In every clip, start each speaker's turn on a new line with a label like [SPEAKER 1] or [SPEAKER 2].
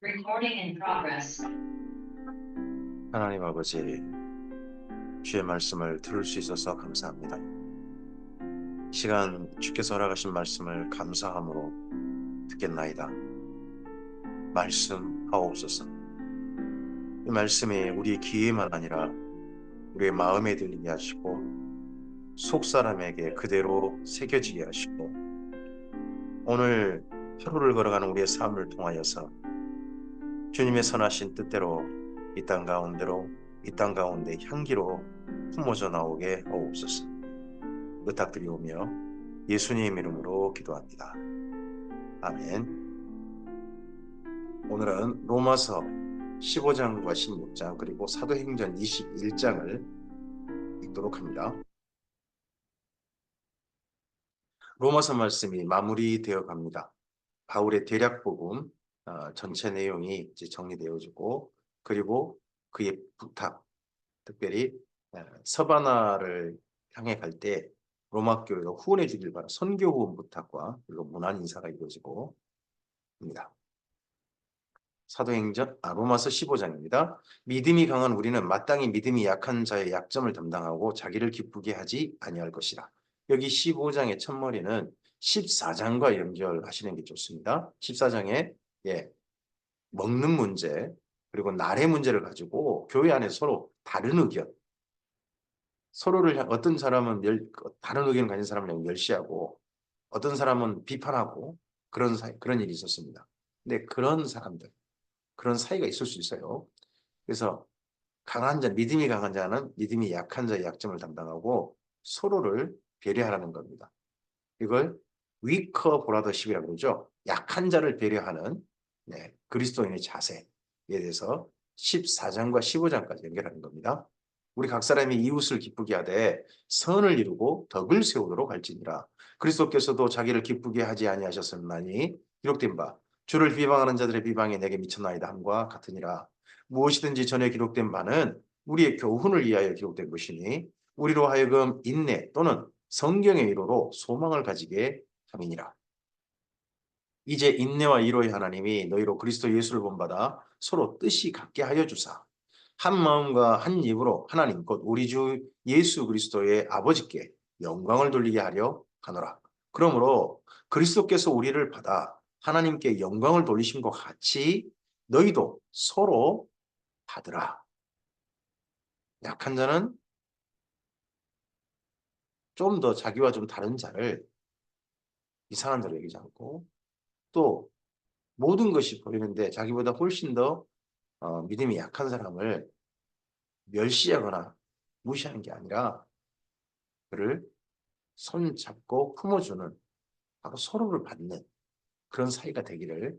[SPEAKER 1] Recording in progress.
[SPEAKER 2] 하나님 아버지, 주의 말씀을 들을 수 있어서 감사합니다. 이 시간 주께서 허락하신 말씀을 감사함으로 듣겠나이다. 말씀하옵소서. 이 말씀이 우리 귀에만 아니라 우리의 마음에 들리게 하시고 속 사람에게 그대로 새겨지게 하시고 오늘 하루를 걸어가는 우리의 삶을 통하여서 주님의 선하신 뜻대로 이 땅 가운데로 이 땅 가운데 향기로 품어져 나오게 하옵소서. 부탁드리오며 예수님 이름으로 기도합니다. 아멘. 오늘은 로마서 15장과 16장 그리고 사도행전 21장을 읽도록 합니다. 로마서 말씀이 마무리되어 갑니다. 바울의 대략복음 전체 내용이 이제 정리되어지고 그리고 그의 부탁, 특별히 서바나를 향해 갈 때 로마 교회가 후원해 주길 바라 선교 후원 부탁과 그리고 문안 인사가 이루어지고 입니다. 로마서 15장입니다. 믿음이 강한 우리는 마땅히 믿음이 약한 자의 약점을 담당하고 자기를 기쁘게 하지 아니할 것이라. 여기 15장의 첫머리는 14장과 연결하시는 게 좋습니다. 14장에 먹는 문제 그리고 날의 문제를 가지고 교회 안에 서로 다른 의견, 서로를 어떤 사람은 다른 의견을 가진 사람을 멸시하고 어떤 사람은 비판하고 그런 일이 있었습니다. 근데 그런 사람들, 그런 사이가 있을 수 있어요. 그래서 믿음이 강한 자는 믿음이 약한 자의 약점을 담당하고 서로를 배려하라는 겁니다. 이걸 위커 보라더십이라고 그러죠. 약한 자를 배려하는 그리스도인의 자세에 대해서 14장과 15장까지 연결하는 겁니다. 우리 각 사람이 이웃을 기쁘게 하되 선을 이루고 덕을 세우도록 할지니라. 그리스도께서도 자기를 기쁘게 하지 아니하셨으나니 기록된 바 주를 비방하는 자들의 비방이 내게 미쳤나이다 함과 같으니라. 무엇이든지 전에 기록된 바는 우리의 교훈을 위하여 기록된 것이니 우리로 하여금 인내 또는 성경의 위로로 소망을 가지게 함이니라. 이제 인내와 위로의 하나님이 너희로 그리스도 예수를 본받아 서로 뜻이 같게 하여 주사 한 마음과 한 입으로 하나님 곧 우리 주 예수 그리스도의 아버지께 영광을 돌리게 하려 하노라. 그러므로 그리스도께서 우리를 받아 하나님께 영광을 돌리신 것 같이 너희도 서로 받으라. 약한 자는 좀 더 자기와 좀 다른 자를 이상한 자로 여기지 않고 또 모든 것이 보이는데 자기보다 훨씬 더 믿음이 약한 사람을 멸시하거나 무시하는 게 아니라 그를 손잡고 품어주는 하고 서로를 받는 그런 사이가 되기를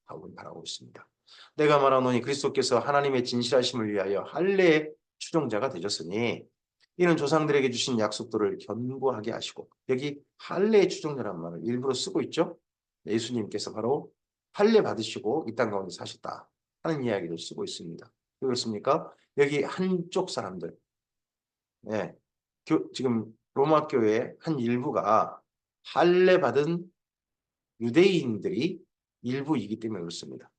[SPEAKER 2] 바울은 바라고 있습니다. 내가 말하노니 그리스도께서 하나님의 진실하심을 위하여 할례의 추종자가 되셨으니 이는 조상들에게 주신 약속들을 견고하게 하시고 여기 할례의 추종자라는 말을 일부러 쓰고 있죠. 예수님께서 바로 할례 받으시고 이 땅 가운데 사셨다 하는 이야기를 쓰고 있습니다. 왜 그렇습니까? 여기 한쪽 사람들 지금 로마 교회의 한 일부가 할례 받은 유대인들이 일부이기 때문에 그렇습니다.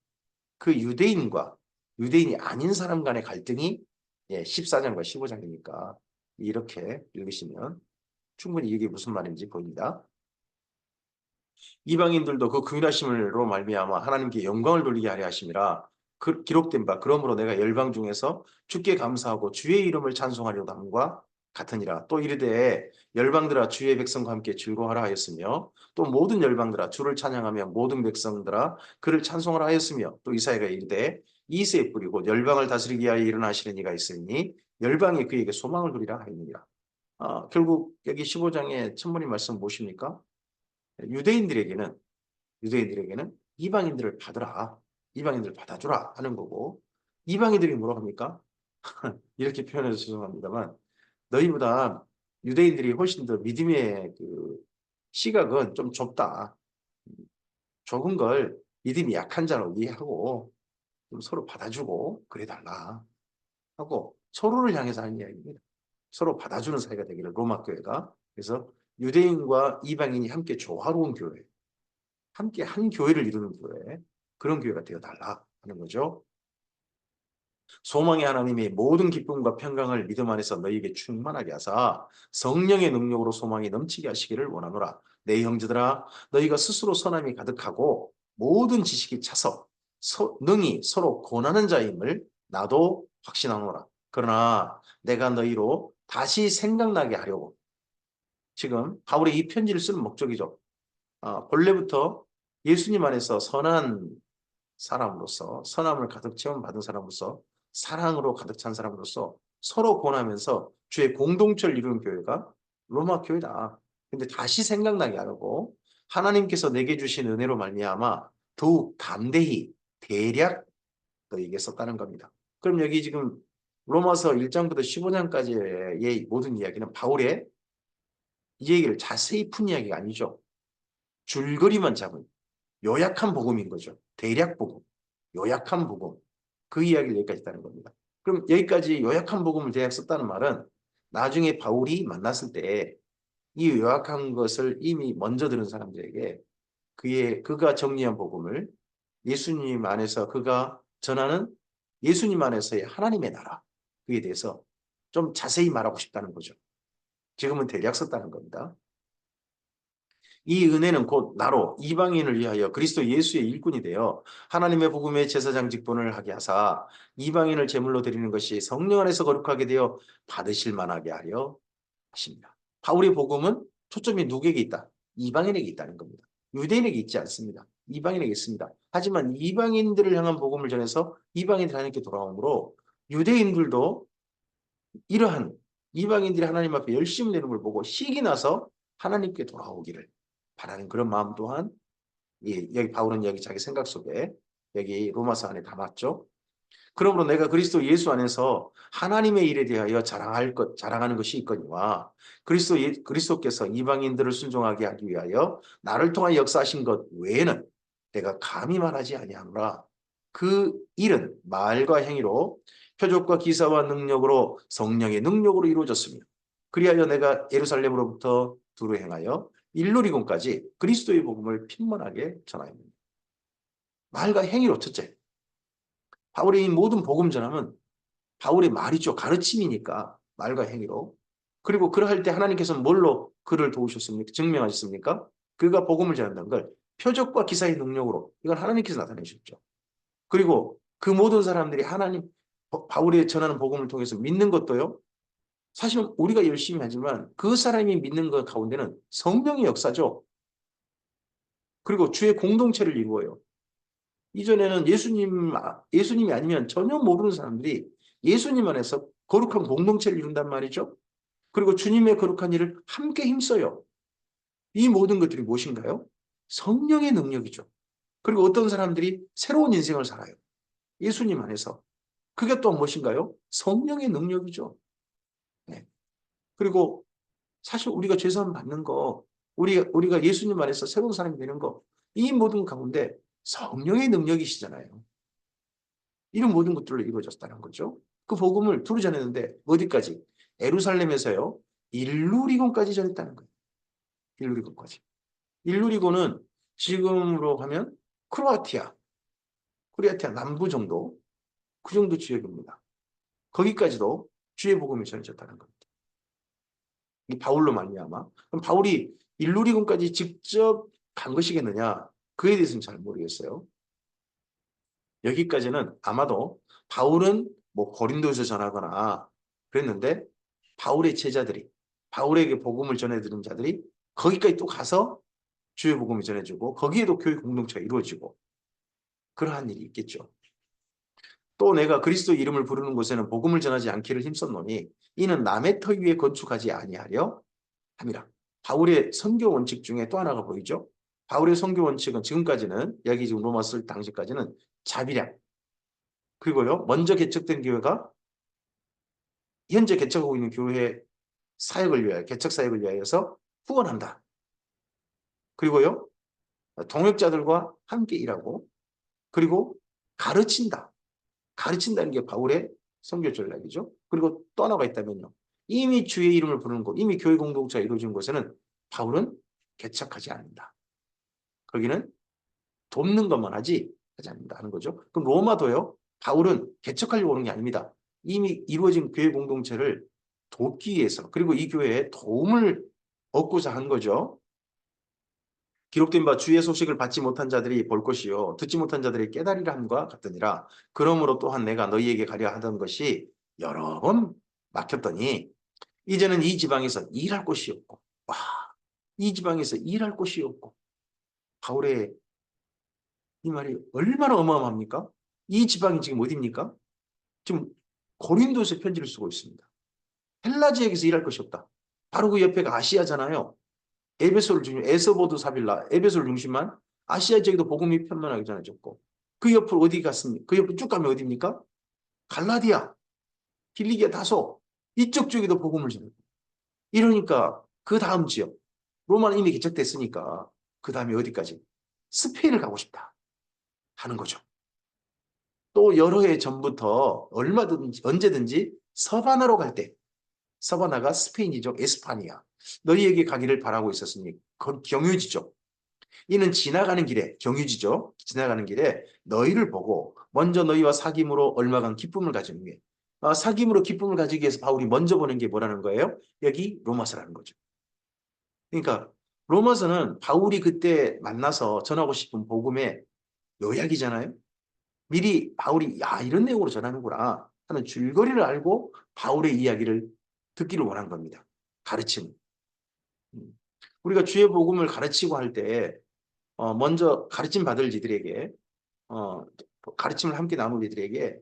[SPEAKER 2] 그 유대인과 유대인이 아닌 사람 간의 갈등이 14장과 15장이니까 이렇게 읽으시면 충분히 이게 무슨 말인지 보입니다. 이방인들도 그 긍휼하심으로 말미암아 하나님께 영광을 돌리게 하려 하심이라 기록된 바 그러므로 내가 열방 중에서 주께 감사하고 주의 이름을 찬송하려다 함과 같으니라. 또 이르되 열방들아 주의 백성과 함께 즐거워하라 하였으며 또 모든 열방들아 주를 찬양하며 모든 백성들아 그를 찬송하라 하였으며 또 이사야가 이르되 이새의 뿌리 곧 열방을 다스리기 위하여 일어나시는 이가 있으니 열방이 그에게 소망을 두리라 하였느니라. 결국 여기 15장의 첫머리 말씀 무엇입니까? 유대인들에게는 이방인들을 받으라. 이방인들을 받아주라 하는 거고 이방인들이 뭐라고 합니까? 이렇게 표현해서 죄송합니다만 너희보다 유대인들이 훨씬 더 믿음의 그 시각은 좀 좁다. 좁은 걸 믿음이 약한 자로 이해하고 좀 서로 받아주고 그래달라 하고 서로를 향해서 하는 이야기입니다. 서로 받아주는 사이가 되기를 로마 교회가. 그래서 유대인과 이방인이 함께 조화로운 교회, 함께 한 교회를 이루는 교회, 그런 교회가 되어달라 하는 거죠. 소망의 하나님이 모든 기쁨과 평강을 믿음 안에서 너희에게 충만하게 하사 성령의 능력으로 소망이 넘치게 하시기를 원하노라. 내 형제들아 너희가 스스로 선함이 가득하고 모든 지식이 차서 능히 서로 권하는 자임을 나도 확신하노라. 그러나 내가 너희로 다시 생각나게 하려고 지금 바울이 이 편지를 쓰는 목적이죠. 본래부터 예수님 안에서 선한 사람으로서 선함을 가득 체험받은 사람으로서 사랑으로 가득 찬 사람으로서 서로 권하면서 주의 공동체를 이루는 교회가 로마 교회다. 근데 다시 생각나게 하려고 하나님께서 내게 주신 은혜로 말미암아 더욱 담대히 대략 너에게 썼다는 겁니다. 그럼 여기 지금 로마서 1장부터 15장까지의 모든 이야기는 바울의 이 얘기를 자세히 푼 이야기가 아니죠. 줄거리만 잡은 요약한 복음인 거죠. 대략 복음, 요약한 복음. 그 이야기를 여기까지 했다는 겁니다. 그럼 여기까지 요약한 복음을 대략 썼다는 말은 나중에 바울이 만났을 때 이 요약한 것을 이미 먼저 들은 사람들에게 그가 정리한 복음을 예수님 안에서 그가 전하는 예수님 안에서의 하나님의 나라 그에 대해서 좀 자세히 말하고 싶다는 거죠. 지금은 대략 썼다는 겁니다. 이 은혜는 곧 나로 이방인을 위하여 그리스도 예수의 일꾼이 되어 하나님의 복음의 제사장 직분을 하게 하사 이방인을 제물로 드리는 것이 성령 안에서 거룩하게 되어 받으실 만하게 하려 하십니다. 바울의 복음은 초점이 누구에게 있다? 이방인에게 있다는 겁니다. 유대인에게 있지 않습니다. 이방인에게 있습니다. 하지만 이방인들을 향한 복음을 전해서 이방인들이 하나님께 돌아오므로 유대인들도 이러한 이방인들이 하나님 앞에 열심히 되는 걸 보고 희기 나서 하나님께 돌아오기를 바라는 그런 마음 또한 여기 바울은 여기 자기 생각 속에 여기 로마서 안에 담았죠. 그러므로 내가 그리스도 예수 안에서 하나님의 일에 대하여 자랑하는 것이 있거니와 그리스도께서 이방인들을 순종하게 하기 위하여 나를 통하여 역사하신 것 외에는 내가 감히 말하지 아니하노라. 그 일은 말과 행위로 표적과 기사와 능력으로 성령의 능력으로 이루어졌습니다. 그리하여 내가 예루살렘으로부터 두루 행하여 일루리곤까지 그리스도의 복음을 핀먼하게 전하였습니다. 말과 행위로 첫째, 바울의 이 모든 복음 전함은 바울의 말이죠. 가르침이니까 말과 행위로. 그리고 그러할 때 하나님께서는 뭘로 그를 도우셨습니까? 증명하셨습니까? 그가 복음을 전한다는 걸 표적과 기사의 능력으로 이건 하나님께서 나타내셨죠. 그리고 그 모든 사람들이 바울이 전하는 복음을 통해서 믿는 것도요. 사실은 우리가 열심히 하지만 그 사람이 믿는 것 가운데는 성령의 역사죠. 그리고 주의 공동체를 이루어요. 이전에는 예수님이 아니면 전혀 모르는 사람들이 예수님 안에서 거룩한 공동체를 이룬단 말이죠. 그리고 주님의 거룩한 일을 함께 힘써요. 이 모든 것들이 무엇인가요? 성령의 능력이죠. 그리고 어떤 사람들이 새로운 인생을 살아요. 예수님 안에서. 그게 또 무엇인가요? 성령의 능력이죠. 네. 그리고 사실 우리가 죄사함 받는 거, 우리가 예수님 안에서 새로운 사람이 되는 거, 이 모든 가운데 성령의 능력이시잖아요. 이런 모든 것들로 이루어졌다는 거죠. 그 복음을 두루 전했는데 어디까지? 예루살렘에서요. 일루리곤까지 전했다는 거예요. 일루리곤까지. 일루리곤은 지금으로 하면 크로아티아 남부 정도 그 정도 지역입니다. 거기까지도 주의 복음이 전해졌다는 겁니다. 이 바울로 말미암아. 그럼 바울이 일루리곤까지 직접 간 것이겠느냐? 그에 대해서는 잘 모르겠어요. 여기까지는 아마도 바울은 뭐 고린도에서 전하거나 그랬는데 바울의 제자들이 바울에게 복음을 전해드린 자들이 거기까지 또 가서 주의 복음을 전해주고 거기에도 교회 공동체가 이루어지고 그러한 일이 있겠죠. 또 내가 그리스도 이름을 부르는 곳에는 복음을 전하지 않기를 힘썼노니 이는 남의 터 위에 건축하지 아니하려 함이라. 바울의 선교 원칙 중에 또 하나가 보이죠. 바울의 선교 원칙은 지금까지는 여기 지금 로마 쓸 당시까지는 자비량 그리고요 먼저 개척된 교회가 현재 개척하고 있는 교회 사역을 위하여 개척 사역을 위하여서 후원한다. 그리고요 동역자들과 함께 일하고 그리고 가르친다. 가르친다는 게 바울의 선교 전략이죠. 그리고 또 하나가 있다면요. 이미 주의 이름을 부르는 곳, 이미 교회 공동체가 이루어진 곳에는 바울은 개척하지 않는다. 거기는 돕는 것만 하지 하지 않는다 하는 거죠. 그럼 로마도요. 바울은 개척하려고 오는 게 아닙니다. 이미 이루어진 교회 공동체를 돕기 위해서 그리고 이 교회에 도움을 얻고자 한 거죠. 기록된 바 주의 소식을 받지 못한 자들이 볼 것이요 듣지 못한 자들이 깨달으리라 함과 같으니라. 그러므로 또한 내가 너희에게 가려 하던 것이 여러 번 막혔더니 이제는 이 지방에서 일할 곳이 없고 와, 이 지방에서 일할 곳이 없고 바울의 이 말이 얼마나 어마어마합니까? 이 지방이 지금 어디입니까? 지금 고린도에서 편지를 쓰고 있습니다. 헬라 지역에서 일할 것이 없다. 바로 그 옆에가 아시아잖아요. 에베소를 중심, 에서보드 사빌라, 에베소를 중심한 아시아 지역에도 복음이 편만하게 전해졌고 그 옆으로 어디 갔습니까? 그 옆으로 쭉 가면 어디입니까? 갈라디아, 길리기아 다소 이쪽 쪽에도 복음을 전해요. 이러니까 그 다음 지역 로마는 이미 개척됐으니까 그 다음에 어디까지? 스페인을 가고 싶다 하는 거죠. 또 여러 해 전부터 얼마든지 언제든지 서바나로 갈 때 서바나가 스페인이죠. 에스파니아. 너희에게 가기를 바라고 있었으니 그건 경유지죠. 이는 지나가는 길에 경유지죠. 지나가는 길에 너희를 보고 먼저 너희와 사귐으로 얼마간 기쁨을 가지는 게 사귐으로 기쁨을 가지기 위해서 바울이 먼저 보는 게 뭐라는 거예요? 여기 로마서라는 거죠. 그러니까 로마서는 바울이 그때 만나서 전하고 싶은 복음의 요약이잖아요. 미리 바울이 야 이런 내용으로 전하는구나 하는 줄거리를 알고 바울의 이야기를 듣기를 원한 겁니다. 가르침. 우리가 주의 복음을 가르치고 할 때 먼저 가르침 받을 이들에게 가르침을 함께 나눌 이들에게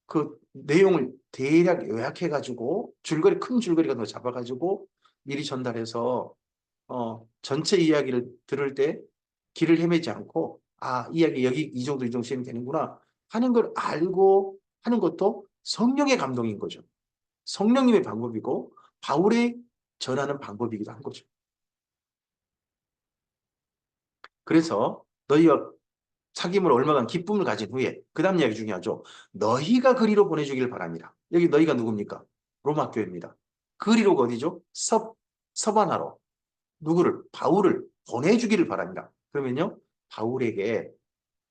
[SPEAKER 2] 그 내용을 대략 요약해가지고 줄거리 큰 줄거리 같은 거 잡아가지고 미리 전달해서 전체 이야기를 들을 때 길을 헤매지 않고 이야기 여기 이 정도 진행이 되는구나 하는 걸 알고 하는 것도 성령의 감동인 거죠. 성령님의 방법이고 바울의 전하는 방법이기도 한 거죠. 그래서 너희와 사귐을 얼마간 기쁨을 가진 후에 그 다음 이야기 중요하죠. 너희가 그리로 보내주길 바랍니다. 여기 너희가 누굽니까? 로마 교회입니다. 그리로가 어디죠? 서바나로 누구를? 바울을 보내주기를 바랍니다. 그러면요. 바울에게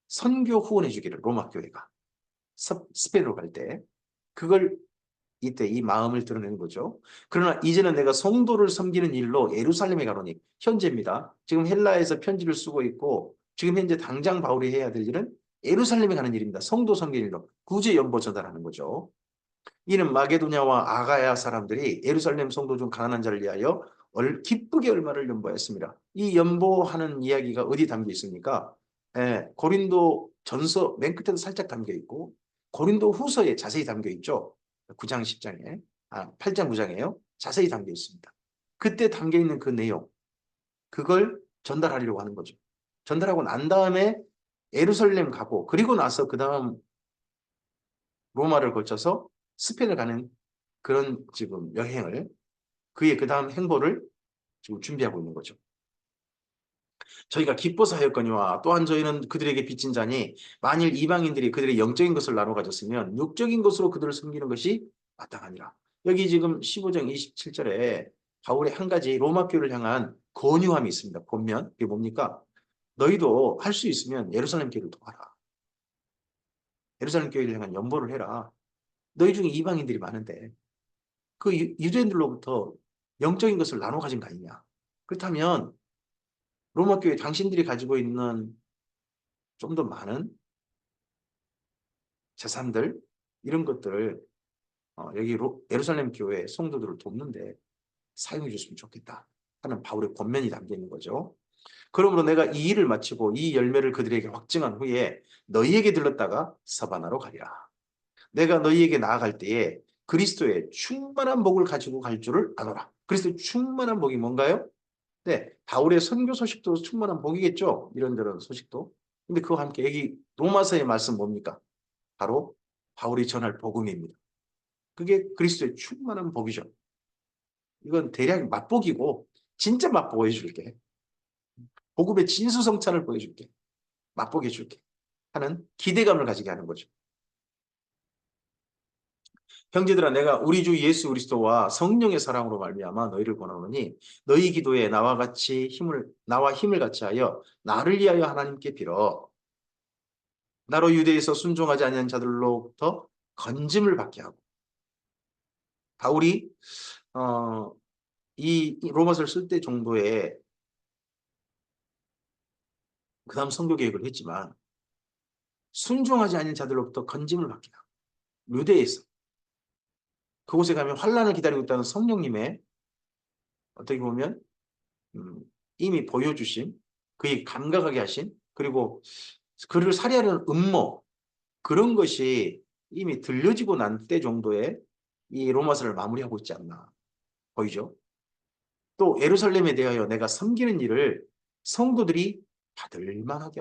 [SPEAKER 2] 선교 후원해 주기를 로마 교회가 스페인으로 갈 때 그걸 이때 이 마음을 드러내는 거죠. 그러나 이제는 내가 성도를 섬기는 일로 예루살렘에 가노니 현재입니다. 지금 헬라에서 편지를 쓰고 있고 지금 현재 당장 바울이 해야 될 일은 예루살렘에 가는 일입니다. 성도 섬기는 일로 구제 연보 전달하는 거죠. 이는 마게도냐와 아가야 사람들이 예루살렘 성도 중 가난한 자를 위하여 기쁘게 얼마를 연보했습니다. 이 연보하는 이야기가 어디 담겨 있습니까? 고린도 전서 맨 끝에도 살짝 담겨 있고 고린도 후서에 자세히 담겨 있죠. 9장 10장에 8장 9장에요. 자세히 담겨 있습니다. 그때 담겨 있는 그 내용 그걸 전달하려고 하는 거죠. 전달하고 난 다음에 예루살렘 가고 그리고 나서 그 다음 로마를 거쳐서 스페인을 가는 그런 지금 여행을 그의 그 다음 행보를 지금 준비하고 있는 거죠. 저희가 기뻐서 하였거니와 또한 저희는 그들에게 빚진 자니 만일 이방인들이 그들의 영적인 것을 나눠 가졌으면 육적인 것으로 그들을 섬기는 것이 마땅하니라. 여기 지금 15장 27절에 바울의 한 가지 로마 교회를 향한 권유함이 있습니다. 본면 이게 뭡니까? 너희도 할 수 있으면 예루살렘 교회를 도와라. 예루살렘 교회를 향한 연보를 해라. 너희 중에 이방인들이 많은데 그 유대인들로부터 영적인 것을 나눠 가진 거 아니냐. 그렇다면 로마 교회 당신들이 가지고 있는 좀 더 많은 재산들 이런 것들을 여기 예루살렘 교회 성도들을 돕는데 사용해 줬으면 좋겠다 하는 바울의 권면이 담겨 있는 거죠. 그러므로 내가 이 일을 마치고 이 열매를 그들에게 확증한 후에 너희에게 들렀다가 서바나로 가리라. 내가 너희에게 나아갈 때에 그리스도의 충만한 복을 가지고 갈 줄을 아노라. 그리스도의 충만한 복이 뭔가요? 네, 바울의 선교 소식도 충만한 복이겠죠. 이런저런 소식도. 근데 그와 함께 여기 로마서의 말씀 뭡니까? 바로 바울이 전할 복음입니다. 그게 그리스도의 충만한 복이죠. 이건 대략 맛복이고 진짜 맛보고 해줄게. 복음의 진수성찬을 보여줄게. 맛보게 해줄게. 하는 기대감을 가지게 하는 거죠. 형제들아 내가 우리 주 예수 그리스도와 성령의 사랑으로 말미암아 너희를 권하노니 너희 기도에 나와 힘을 같이 하여 나를 위하여 하나님께 빌어. 나로 유대에서 순종하지 않는 자들로부터 건짐을 받게 하고. 바울이 이 로마서를 쓸 때 정도의 그 다음 선교 계획을 했지만 순종하지 않는 자들로부터 건짐을 받게 하고 유대에서 그곳에 가면 환란을 기다리고 있다는 성령님의 어떻게 보면 이미 보여주신 그의 감각하게 하신 그리고 그를 살해하려는 음모 그런 것이 이미 들려지고 난 때 정도에 이 로마서를 마무리하고 있지 않나 보이죠. 또 예루살렘에 대하여 내가 섬기는 일을 성도들이 받을 만하게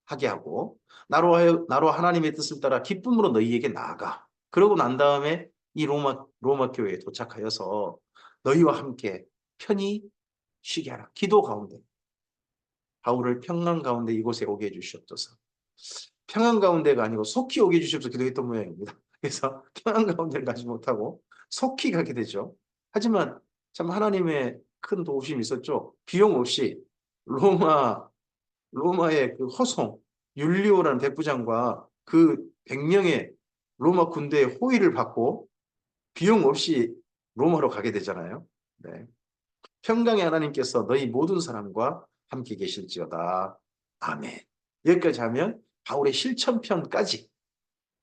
[SPEAKER 2] 하게 하고 나로 하나님의 뜻을 따라 기쁨으로 너희에게 나아가. 그러고 난 다음에 이 로마 교회에 도착하여서 너희와 함께 편히 쉬게 하라. 기도 가운데 바울을 평안 가운데 이곳에 오게 해주시옵소서. 평안 가운데가 아니고 속히 오게 해주시옵소서 기도했던 모양입니다. 그래서 평안 가운데를 가지 못하고 속히 가게 되죠. 하지만 참 하나님의 큰 도우심이 있었죠. 비용 없이 로마의 그 허송 율리오라는 백부장과 그 100명의 로마 군대의 호의를 받고 비용 없이 로마로 가게 되잖아요. 네. 평강의 하나님께서 너희 모든 사람과 함께 계실지어다. 아멘. 여기까지 하면 바울의 실천편까지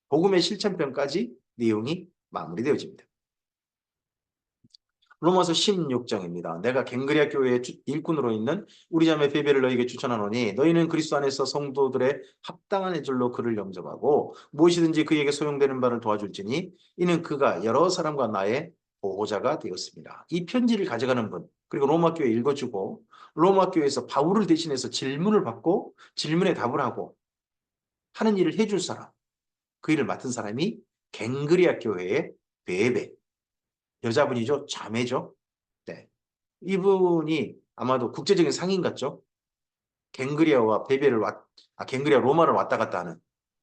[SPEAKER 2] 복음의 실천편까지 내용이 마무리되어집니다. 로마서 16장입니다. 내가 갱그리아 교회의 일꾼으로 있는 우리 자매 베베를 너희에게 추천하노니 너희는 그리스도 안에서 성도들의 합당한 줄로 그를 영접하고 무엇이든지 그에게 소용되는 바를 도와줄지니 이는 그가 여러 사람과 나의 보호자가 되었습니다. 이 편지를 가져가는 분 그리고 로마 교회 읽어주고 로마 교회에서 바울을 대신해서 질문을 받고 질문에 답을 하고 하는 일을 해줄 사람 그 일을 맡은 사람이 갱그리아 교회의 베베 여자분이죠. 자매죠. 네. 이분이 아마도 국제적인 상인 같죠. 갱그리아와 갱그리아 로마를 왔다 갔다 하는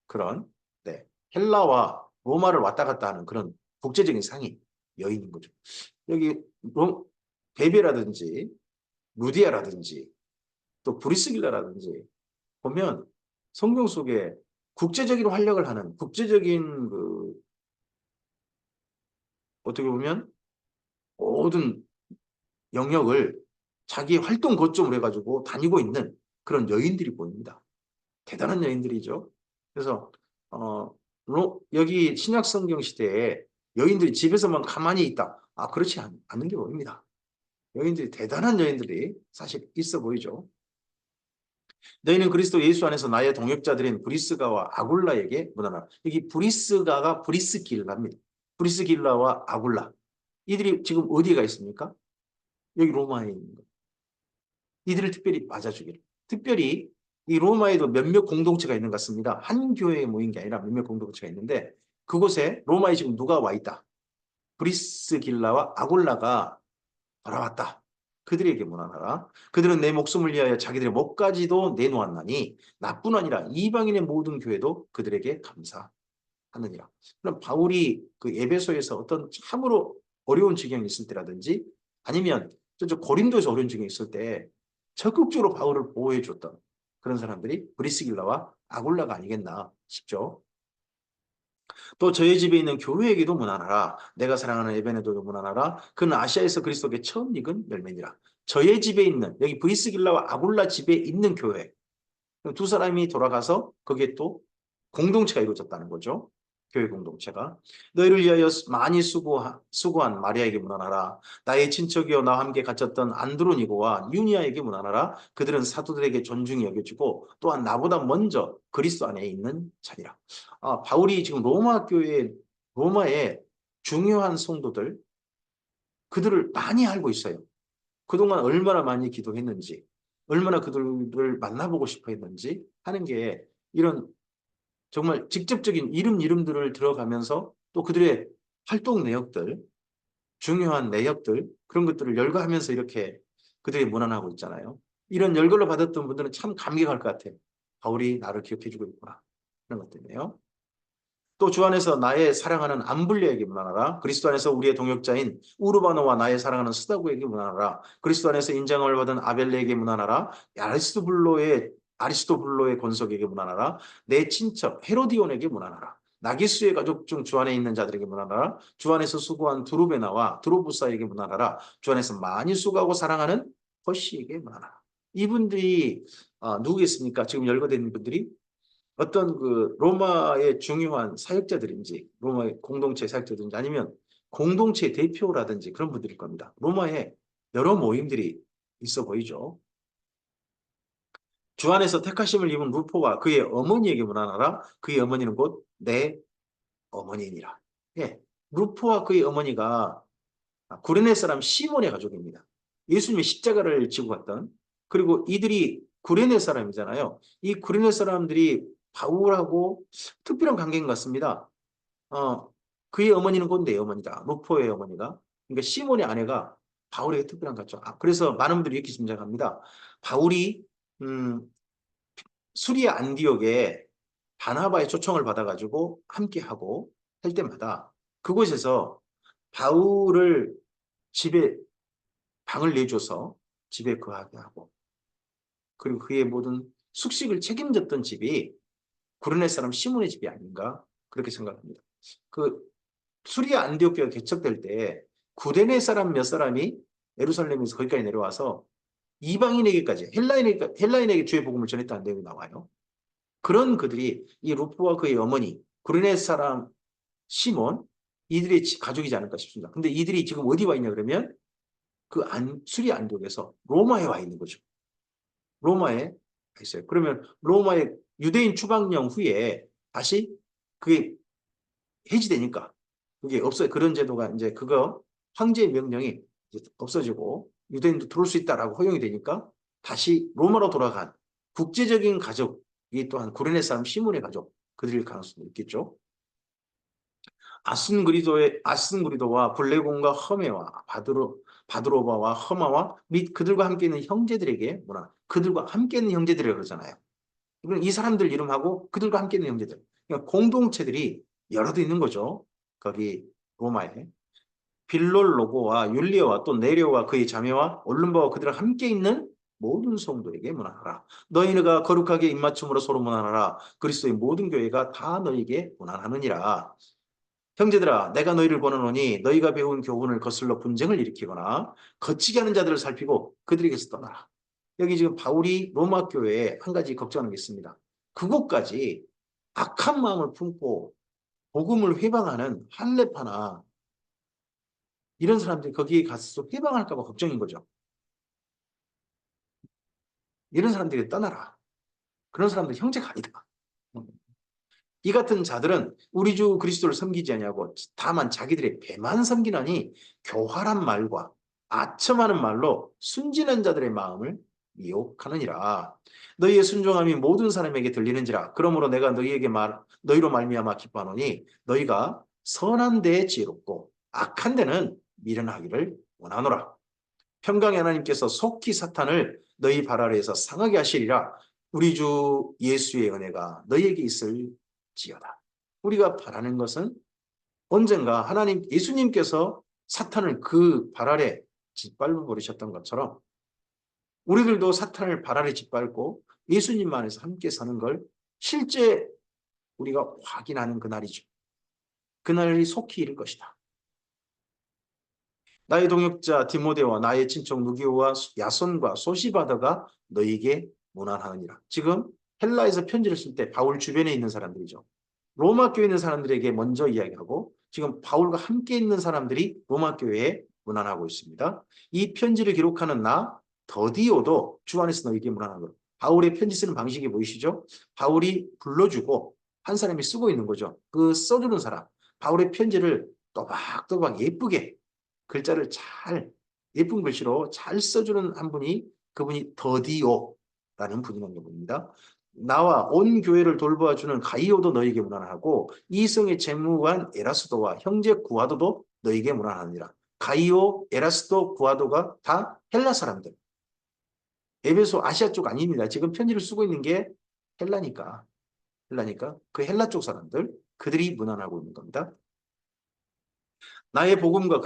[SPEAKER 2] 그런 네. 헬라와 로마를 왔다 갔다 하는 그런 국제적인 상인 여인인 거죠. 여기 베베라든지 루디아라든지 또 브리스길라라든지 보면 성경 속에 국제적인 활약을 하는 국제적인 그 어떻게 보면 모든 영역을 자기 활동 거점으로 해가지고 다니고 있는 그런 여인들이 보입니다. 대단한 여인들이죠. 그래서 여기 신약 성경 시대에 여인들이 집에서만 가만히 있다. 그렇지 않은 게 보입니다. 여인들이 대단한 여인들이 사실 있어 보이죠. 너희는 그리스도 예수 안에서 나의 동역자들인 브리스가와 아굴라에게 문하라. 여기 브리스가가 브리스길라입니다. 브리스길라와 아굴라. 이들이 지금 어디에 가 있습니까? 여기 로마에 있는 거예요. 이들을 특별히 맞아주기를. 특별히 이 로마에도 몇몇 공동체가 있는 것 같습니다. 한 교회에 모인 게 아니라 몇몇 공동체가 있는데 그곳에 로마에 지금 누가 와 있다. 브리스길라와 아굴라가 돌아왔다. 그들에게 문안하라. 그들은 내 목숨을 위하여 자기들의 목까지도 내놓았나니 나뿐 아니라 이방인의 모든 교회도 그들에게 감사하느니라. 그럼 바울이 그 에베소에서 어떤 참으로 어려운 지경이 있을 때라든지 아니면 저쪽 고린도에서 어려운 지경이 있을 때 적극적으로 바울을 보호해 줬던 그런 사람들이 브리스길라와 아굴라가 아니겠나 싶죠. 또 저희 집에 있는 교회에게도 문안하라. 내가 사랑하는 에베네도도 문안하라. 그는 아시아에서 그리스도께 처음 익은 열매니라. 저의 집에 있는 여기 브리스길라와 아굴라 집에 있는 교회 두 사람이 돌아가서 거기에 또 공동체가 이루어졌다는 거죠. 교회 공동체가. 너희를 위하여 많이 수고한 마리아에게 문안하라. 나의 친척이여 나와 함께 갇혔던 안드로니고와 유니아에게 문안하라. 그들은 사도들에게 존중이 여겨지고 또한 나보다 먼저 그리스도 안에 있는 자니라. 바울이 지금 로마의 중요한 성도들 그들을 많이 알고 있어요. 그동안 얼마나 많이 기도했는지 얼마나 그들을 만나보고 싶어 했는지 하는 게 이런 정말 직접적인 이름들을 들어가면서 또 그들의 활동 내역들, 중요한 내역들 그런 것들을 열거하면서 이렇게 그들이 문안하고 있잖아요. 이런 열거를 받았던 분들은 참 감격할 것 같아요. 바울이 나를 기억해주고 있구나. 그런 것 때문에요. 또 주 안에서 나의 사랑하는 암블리에게 문안하라. 그리스도 안에서 우리의 동역자인 우르바노와 나의 사랑하는 스다고에게 문안하라. 그리스도 안에서 인정을 받은 아벨레에게 문안하라. 아리스토블로의 아리스토블로의 권속에게 문안하라. 내 친척 헤로디온에게 문안하라. 나기수의 가족 중 주 안에 있는 자들에게 문안하라. 주 안에서 수고한 두루베나와 두루부사에게 문안하라. 주 안에서 많이 수고하고 사랑하는 허시에게 문안하라. 이분들이 누구겠습니까? 지금 열거된 분들이 어떤 그 로마의 중요한 사역자들인지, 로마의 공동체 사역자들인지, 아니면 공동체 대표라든지 그런 분들일 겁니다. 로마에 여러 모임들이 있어 보이죠. 주 안에서 택하심을 입은 루포와 그의 어머니에게 문안하라. 그의 어머니는 곧 내 어머니니라. 예, 루포와 그의 어머니가 구레네 사람 시몬의 가족입니다. 예수님이 십자가를 지고 갔던, 그리고 이들이 구레네 사람이잖아요. 이 구레네 사람들이 바울하고 특별한 관계인 것 같습니다. 그의 어머니는 곧 내 어머니다. 루포의 어머니가. 그러니까 시몬의 아내가 바울에게 특별한 것 같죠. 그래서 많은 분들이 이렇게 짐작합니다. 바울이 음, 수리아 안디옥에 바나바의 초청을 받아가지고 함께하고 할 때마다 그곳에서 바울을 집에 방을 내줘서 집에 거하게 하고, 그리고 그의 모든 숙식을 책임졌던 집이 구르네 사람 시몬의 집이 아닌가 그렇게 생각합니다. 그 수리아 안디옥교가 개척될 때 구레네 사람 몇 사람이 예루살렘에서 거기까지 내려와서 이방인에게까지 헬라인에게 주의 복음을 전했다는 내용이 나와요. 그런 그들이 이 루프와 그의 어머니 구레네 사람 시몬, 이들의 가족이지 않을까 싶습니다. 근데 이들이 지금 어디 와 있냐 그러면 그 수리아 안디옥에서 로마에 와 있는 거죠. 로마에 있어요. 그러면 로마의 유대인 추방령 후에 다시 그게 해지되니까 그게 없어요. 그런 제도가 이제 그거 황제의 명령이 이제 없어지고 유대인도 들어올 수 있다라고 허용이 되니까 다시 로마로 돌아간 국제적인 가족이 또한 구레네 사람 시몬의 가족 그들일 가능성이 있겠죠. 아순그리도와 블레곤과 허메와 바드로바와 허마와 및 그들과 함께 있는 형제들에게 그들과 함께 있는 형제들이라고 그러잖아요. 이 사람들 이름하고 그들과 함께 있는 형제들. 그러니까 공동체들이 여러 개 있는 거죠. 거기 로마에. 빌롤로고와 율리오와 또 네레오와 그의 자매와 올름바와 그들과 함께 있는 모든 성도에게 문안하라. 너희가 거룩하게 입맞춤으로 서로 문안하라. 그리스도의 모든 교회가 다 너희에게 문안하느니라. 형제들아, 내가 너희를 보내노니 너희가 배운 교훈을 거슬러 분쟁을 일으키거나 거치게 하는 자들을 살피고 그들에게서 떠나라. 여기 지금 바울이 로마 교회에 한 가지 걱정하는 게 있습니다. 그곳까지 악한 마음을 품고 복음을 회방하는 할례파나 이런 사람들이 거기에 가서 회방할까 봐 걱정인 거죠. 이런 사람들이 떠나라. 그런 사람들 형제가 아니다. 이 같은 자들은 우리 주 그리스도를 섬기지 아니하고 다만 자기들의 배만 섬기나니 교활한 말과 아첨하는 말로 순진한 자들의 마음을 미혹하느니라. 너희의 순종함이 모든 사람에게 들리는지라. 그러므로 내가 너희로 말미암아 기뻐하노니 너희가 선한 데에 지혜롭고 악한 데는 미련하기를 원하노라. 평강의 하나님께서 속히 사탄을 너희 발 아래에서 상하게 하시리라. 우리 주 예수의 은혜가 너희에게 있을지어다. 우리가 바라는 것은 언젠가 예수님께서 사탄을 그 발 아래 짓밟아 버리셨던 것처럼 우리들도 사탄을 발 아래 짓밟고 예수님 안에서 함께 사는 걸 실제 우리가 확인하는 그날이죠. 그날이 속히 이를 것이다. 나의 동역자 디모데와 나의 친척 누기오와 야손과 소시바더가 너희에게 문안하느니라. 지금 헬라에서 편지를 쓸 때 바울 주변에 있는 사람들이죠. 로마 교회에 있는 사람들에게 먼저 이야기하고 지금 바울과 함께 있는 사람들이 로마 교회에 문안하고 있습니다. 이 편지를 기록하는 나 더디오도 주 안에서 너희에게 문안하는 것. 바울의 편지 쓰는 방식이 보이시죠? 바울이 불러주고 한 사람이 쓰고 있는 거죠. 그 써주는 사람. 바울의 편지를 또박또박 예쁘게 글자를 잘 예쁜 글씨로 잘 써주는 한 분이 그분이 더디오라는 분이라는 겁니다. 나와 온 교회를 돌보아주는 가이오도 너희에게 문안하고 이성의 재무관 에라스도와 형제 구아도도 너희에게 문안하니라. 가이오, 에라스도, 구아도가 다 헬라 사람들. 에베소 아시아 쪽 아닙니다. 지금 편지를 쓰고 있는 게 헬라니까 그 헬라 쪽 사람들 그들이 문안하고 있는 겁니다. 나의 복음과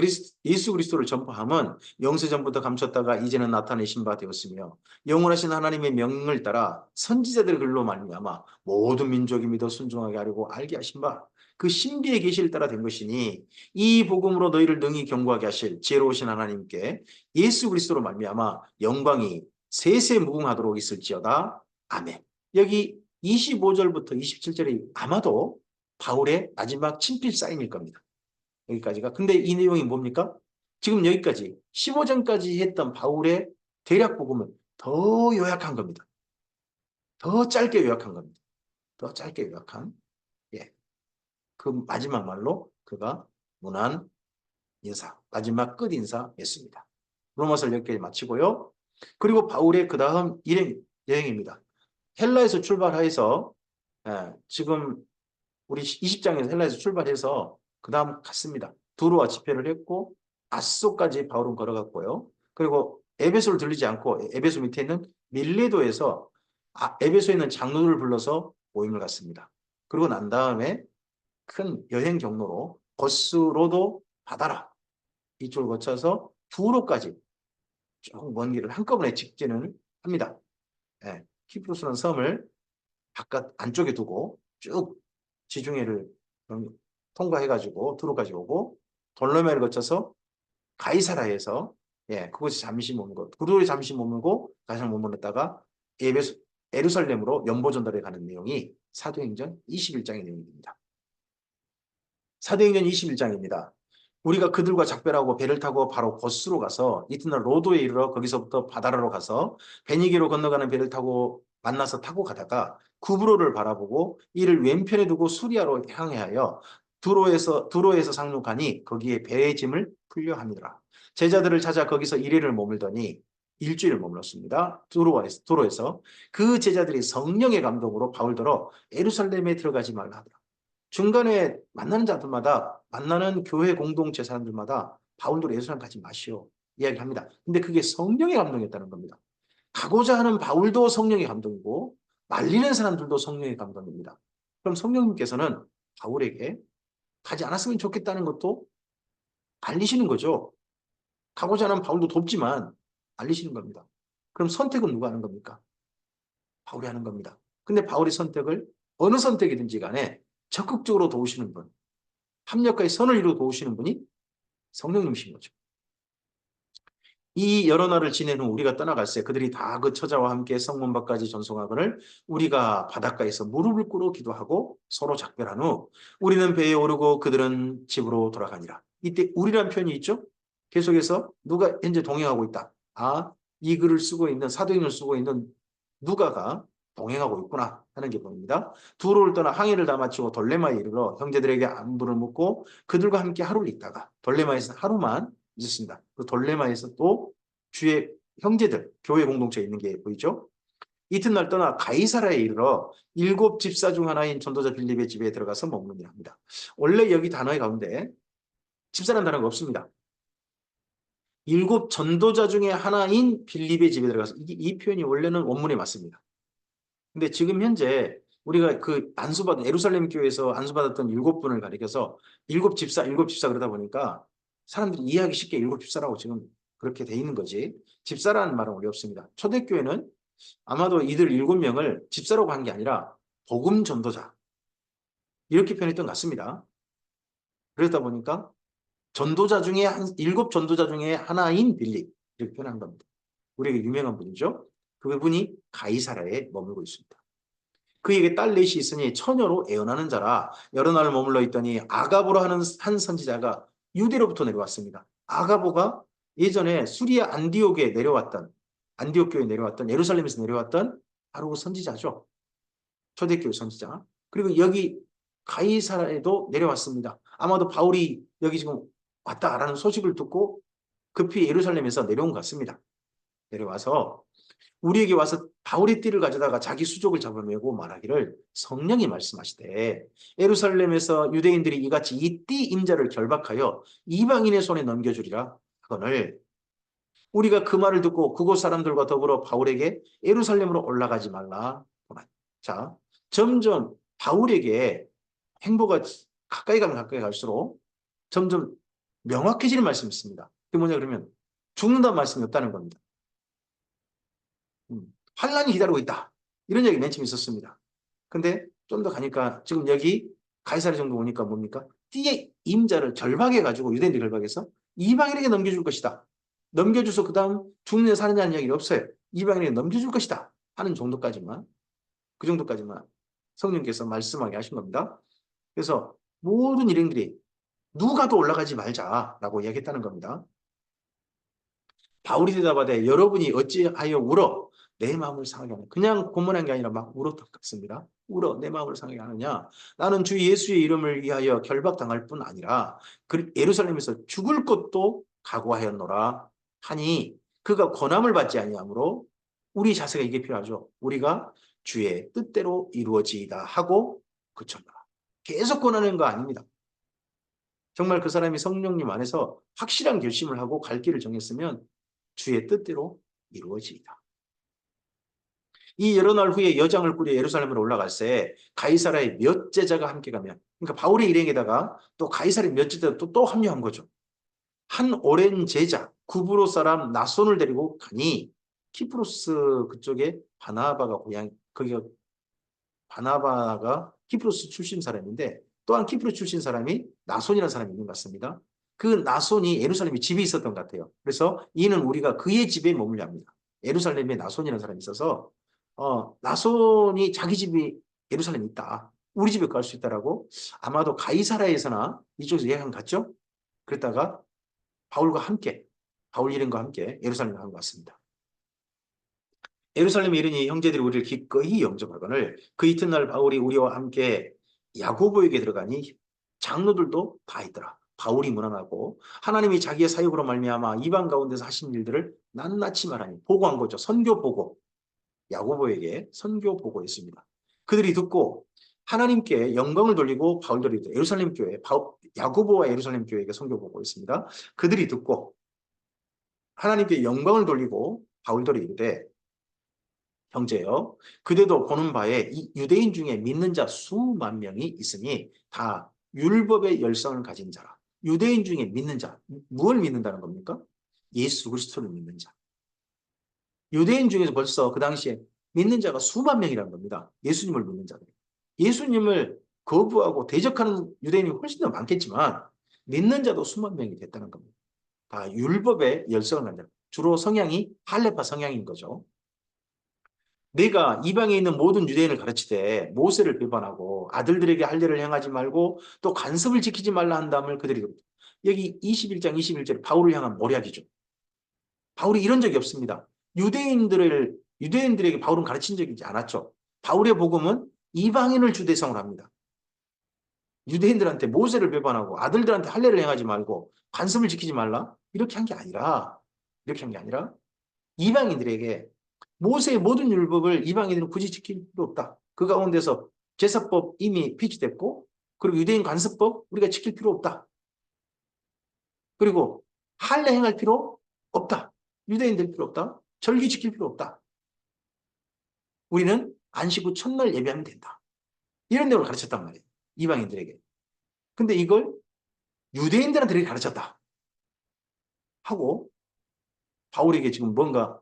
[SPEAKER 2] 예수 그리스도를 전파함은 영세전부터 감췄다가 이제는 나타내신 바 되었으며 영원하신 하나님의 명을 따라 선지자들 글로 말미암아 모든 민족이 믿어 순종하게 하려고 알게 하신 바 그 신비의 계시를 따라 된 것이니 이 복음으로 너희를 능히 경고하게 하실 지혜로우신 하나님께 예수 그리스도로 말미암아 영광이 세세 무궁하도록 있을지어다. 아멘. 여기 25절부터 27절이 아마도 바울의 마지막 친필 사인일 겁니다. 여기까지가. 근데 이 내용이 뭡니까? 지금 여기까지 15장까지 했던 바울의 대략 복음은 더 요약한 겁니다. 더 짧게 요약한 겁니다. 더 짧게 요약한. 예. 그 마지막 말로 그가 문안 인사, 마지막 끝 인사였습니다. 로마서를 여기까지 마치고요. 그리고 바울의 그 다음 여행입니다. 헬라에서 출발해서 지금 우리 20장에서 헬라에서 출발해서 그 다음 갔습니다. 두로와 집회를 했고 아소까지 바울은 걸어갔고요. 그리고 에베소를 들리지 않고 에베소 밑에 있는 밀레도에서 에베소에 있는 장로들을 불러서 모임을 갔습니다. 그리고 난 다음에 큰 여행 경로로 거스로도 바다라 이쪽을 거쳐서 두로까지 조금 먼 길을 한꺼번에 직진을 합니다. 키프로스라는 섬을 바깥 안쪽에 두고 쭉 지중해를 통과해가지고 두로까지 오고 돌로메를 거쳐서 가이사라에서 그곳에 잠시 머물고 두로에 잠시 머물고 가이사라 머물렀다가 예루살렘으로 연보 전달에 가는 내용이 사도행전 21장의 내용입니다. 사도행전 21장입니다. 우리가 그들과 작별하고 배를 타고 바로 고스로 가서 이튿날 로도에 이르러 거기서부터 바다라로 가서 베니게로 건너가는 배를 타고 만나서 타고 가다가 구브로를 바라보고 이를 왼편에 두고 수리아로 향하여 두로에서 상륙하니 거기에 배의 짐을 풀려 함이더라. 제자들을 찾아 거기서 일일을 머물더니 일주일을 머물렀습니다. 두로에서 그 제자들이 성령의 감동으로 바울더러 예루살렘에 들어가지 말라 하더라. 중간에 만나는 자들마다 만나는 교회 공동체 사람들마다 바울도 예루살렘 가지 마시오 이야기합니다. 근데 그게 성령의 감동이었다는 겁니다. 가고자 하는 바울도 성령의 감동이고 말리는 사람들도 성령의 감동입니다. 그럼 성령님께서는 바울에게 가지 않았으면 좋겠다는 것도 알리시는 거죠. 가고자 하는 바울도 돕지만 알리시는 겁니다. 그럼 선택은 누가 하는 겁니까? 바울이 하는 겁니다. 근데 바울의 선택을 어느 선택이든지 간에 적극적으로 도우시는 분, 합력과의 선을 이루어 도우시는 분이 성령님이신 거죠. 이 여러 날을 지낸 후 우리가 떠나갈새 그들이 다 그 처자와 함께 성문 밖까지 전송하거늘 우리가 바닷가에서 무릎을 꿇어 기도하고 서로 작별한 후 우리는 배에 오르고 그들은 집으로 돌아가니라. 이때 우리란 표현이 있죠. 계속해서 누가 현재 동행하고 있다. 이 글을 쓰고 있는 사도행전을 쓰고 있는 누가가 동행하고 있구나 하는 게 보입니다. 두로를 떠나 항해를 다 마치고 돌레마에 이르러 형제들에게 안부를 묻고 그들과 함께 하루를 있다가 돌레마에서 하루만 있었습니다. 그 돌레마에서 또 주의 형제들, 교회 공동체에 있는 게 보이죠? 이튿날 떠나 가이사라에 이르러 7 집사 중 하나인 전도자 빌립의 집에 들어가서 머무르니라 합니다. 원래 여기 단어의 가운데 집사라는 단어가 없습니다. 7 전도자 중에 하나인 빌립의 집에 들어가서 이 표현이 원래는 원문에 맞습니다. 근데 지금 현재 우리가 그 안수받은 예루살렘 교회에서 안수받았던 7분을 가리켜서 7 집사 그러다 보니까 사람들이 이해하기 쉽게 7 집사라고 지금 그렇게 돼 있는 거지. 집사라는 말은 어렵습니다. 초대교회는 아마도 이들 7명을 집사라고 한 게 아니라 복음 전도자 이렇게 표현했던 것 같습니다. 그러다 보니까 전도자 중에 7 전도자 중에 하나인 빌립 이렇게 표현한 겁니다. 우리에게 유명한 분이죠. 그분이 가이사라에 머물고 있습니다. 그에게 딸 넷이 있으니 처녀로 애언하는 자라 여러 날을 머물러 있더니 아가보라 하는 한 선지자가 유대로부터 내려왔습니다. 아가보가 예전에 수리아 안디옥 교회에 내려왔던 예루살렘에서 내려왔던 바로 그 선지자죠. 초대교회 선지자. 그리고 여기 가이사라에도 내려왔습니다. 아마도 바울이 여기 지금 왔다라는 소식을 듣고 급히 예루살렘에서 내려온 것 같습니다. 내려와서 우리에게 와서 바울의 띠를 가져다가 자기 수족을 잡아매고 말하기를 성령이 말씀하시되 예루살렘에서 유대인들이 이같이 이 띠 인자를 결박하여 이방인의 손에 넘겨주리라 하거늘 우리가 그 말을 듣고 그곳 사람들과 더불어 바울에게 예루살렘으로 올라가지 말라. 자, 점점 바울에게 행보가 가까이 가면 가까이 갈수록 점점 명확해지는 말씀이 있습니다. 그게 뭐냐 그러면 죽는다는 말씀이 없다는 겁니다. 환란이 기다리고 있다. 이런 얘기 맨 처음에 있었습니다. 근데 좀 더 가니까 지금 여기 가이사랴 정도 오니까 뭡니까? 띠의 임자를 결박해가지고 유대인들이 결박해서 이방인에게 넘겨줄 것이다. 넘겨줘서 그 다음 죽느냐 사느냐는 이야기는 없어요. 이방인에게 넘겨줄 것이다 하는 정도까지만, 그 정도까지만 성령께서 말씀하게 하신 겁니다. 그래서 모든 일행들이 누가도 올라가지 말자라고 이야기했다는 겁니다. 바울이 대답하되 여러분이 어찌하여 울어 내 마음을 상하게 하느냐. 그냥 고문한 게 아니라 막 울었던 것 같습니다. 울어 내 마음을 상하게 하느냐. 나는 주 예수의 이름을 위하여 결박당할 뿐 아니라 예루살렘에서 죽을 것도 각오하였노라 하니 그가 권함을 받지 아니하므로 우리 자세가 이게 필요하죠. 우리가 주의 뜻대로 이루어지이다 하고 그쳤노라. 계속 권하는 거 아닙니다. 정말 그 사람이 성령님 안에서 확실한 결심을 하고 갈 길을 정했으면 주의 뜻대로 이루어지이다. 이 여러 날 후에 여장을 꾸려 예루살렘으로 올라갈새 가이사랴의 몇 제자가 함께 가면, 그러니까 바울의 일행에다가 또 가이사랴의 몇 제자가 또 합류한 거죠. 한 오랜 제자 구브로 사람 나손을 데리고 가니 키프로스 그쪽에 바나바가 고향, 거기가 바나바가 키프로스 출신 사람인데 또한 키프로스 출신 사람이 나손이라는 사람이 있는 것 같습니다. 그 나손이 예루살렘에 집이 있었던 것 같아요. 그래서 이는 우리가 그의 집에 머물려 합니다. 예루살렘에 나손이라는 사람이 있어서 나손이 자기 집이 예루살렘에 있다. 우리 집에 갈 수 있다라고 아마도 가이사라에서나 이쪽에서 예약 갔죠. 그랬다가 바울과 함께 바울 일행과 함께 예루살렘에 간 것 같습니다. 예루살렘에 이르니 형제들이 우리를 기꺼이 영접하거늘 그 이튿날 바울이 우리와 함께 야고보에게 들어가니 장로들도 다 있더라. 바울이 무난하고 하나님이 자기의 사역으로 말미암아 이방 가운데서 하신 일들을 낱낱이 말하니 보고한 거죠. 선교 보고. 야고보에게 선교 보고했습니다. 그들이 듣고 하나님께 영광을 돌리고 바울들이 예루살렘 교회 야고보와 예루살렘 교회에게 선교 보고했습니다. 그들이 듣고 하나님께 영광을 돌리고 바울들이 이르되 형제여 그대도 보는 바에 이 유대인 중에 믿는 자 수만 명이 있으니 다 율법의 열성을 가진 자라. 유대인 중에 믿는 자, 무엇을 믿는다는 겁니까? 예수 그리스도를 믿는 자. 유대인 중에서 벌써 그 당시에 믿는 자가 수만 명이라는 겁니다. 예수님을 믿는 자들. 예수님을 거부하고 대적하는 유대인이 훨씬 더 많겠지만 믿는 자도 수만 명이 됐다는 겁니다. 다 율법의 열성을 갖는 주로 성향이 할레파 성향인 거죠. 내가 이방에 있는 모든 유대인을 가르치되 모세를 배반하고 아들들에게 할례를 행하지 말고 또 간섭을 지키지 말라 한다음을 그들이 여기 21장 21절에 바울을 향한 모략이죠. 바울이 이런 적이 없습니다. 유대인들에게 바울은 가르친 적이 않았죠. 바울의 복음은 이방인을 주대성을 합니다. 유대인들한테 모세를 배반하고 아들들한테 할례를 행하지 말고 관습을 지키지 말라 이렇게 한 게 아니라 이방인들에게 모세의 모든 율법을 이방인들은 굳이 지킬 필요 없다. 그 가운데서 제사법 이미 폐지됐고 그리고 유대인 관습법 우리가 지킬 필요 없다. 그리고 할례 행할 필요 없다. 유대인 될 필요 없다. 절기 지킬 필요 없다. 우리는 안식 후 첫날 예배하면 된다. 이런 내용을 가르쳤단 말이에요. 이방인들에게. 근데 이걸 유대인들한테 가르쳤다. 하고 바울에게 지금 뭔가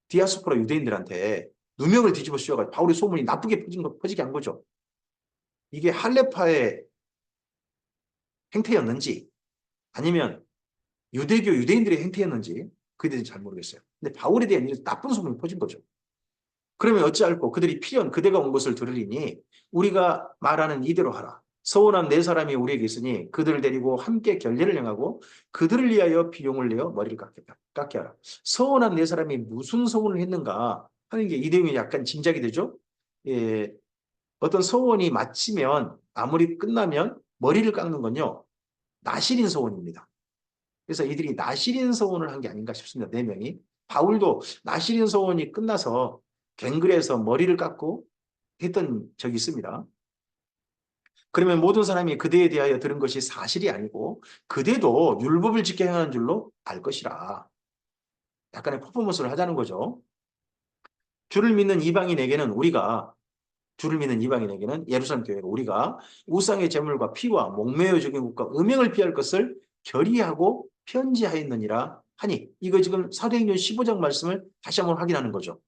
[SPEAKER 2] 디아스포라 유대인들한테 누명을 뒤집어 씌워가지고 바울의 소문이 나쁘게 퍼지게 한 거죠. 이게 할레파의 행태였는지 아니면 유대교 유대인들의 행태였는지 그에 대해서 잘 모르겠어요. 근데 바울에 대한 나쁜 소문이 퍼진 거죠. 그러면 어찌할꼬 그들이 필연 그대가 온 것을 들으리니 우리가 말하는 이대로 하라. 서운한 네 사람이 우리에게 있으니 그들을 데리고 함께 결례를 행하고 그들을 위하여 비용을 내어 머리를 깎게 하라. 서운한 네 사람이 무슨 서운을 했는가 하는 게 이 내용이 약간 짐작이 되죠. 예, 어떤 서원이 마치면 아무리 끝나면 머리를 깎는 건요. 나실인 서원입니다. 그래서 이들이 나실인 서원을 한 게 아닌가 싶습니다. 네 명이. 바울도 나실인 서원이 끝나서 갱글에서 머리를 깎고 했던 적이 있습니다. 그러면 모든 사람이 그대에 대하여 들은 것이 사실이 아니고 그대도 율법을 지켜야 하는 줄로 알 것이라. 약간의 퍼포먼스를 하자는 거죠. 주를 믿는 이방인에게는 예루살렘 교회가 우리가 우상의 제물과 피와 목매어 죽인 것과 음행을 피할 것을 결의하고 편지하였느니라 하니 이거 지금 사도행전 15장 말씀을 다시 한번 확인하는 거죠.